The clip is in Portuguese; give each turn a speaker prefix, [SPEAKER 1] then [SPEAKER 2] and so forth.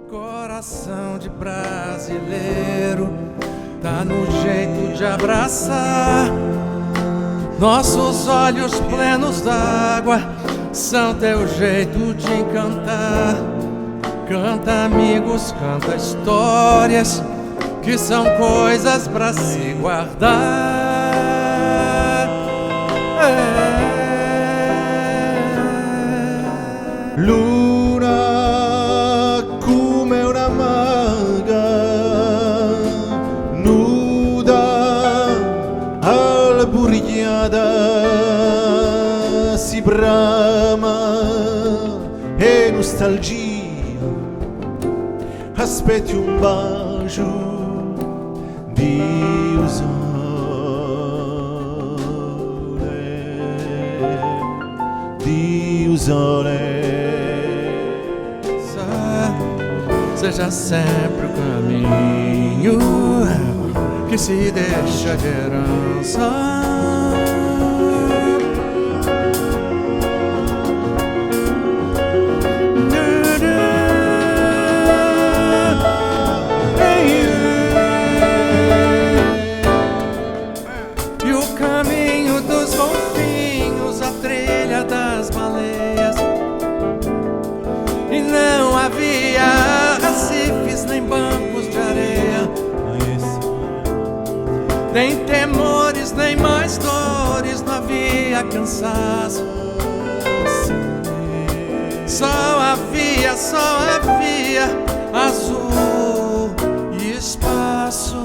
[SPEAKER 1] Coração de brasileiro tá no jeito de abraçar. Nossos olhos plenos d'água são teu jeito de encantar. Canta, amigos, canta histórias que são coisas pra se guardar.
[SPEAKER 2] Luna come una maga nuda alburiata, si brama e nostalgia, aspetti un bacio di usole.
[SPEAKER 1] Seja sempre o caminho que se deixa de herança. E o caminho dos golfinhos, a trilha das baleias. E não havia recifes nem bancos de areia, nem temores, nem mais dores, não havia cansaço. Só havia azul e espaço.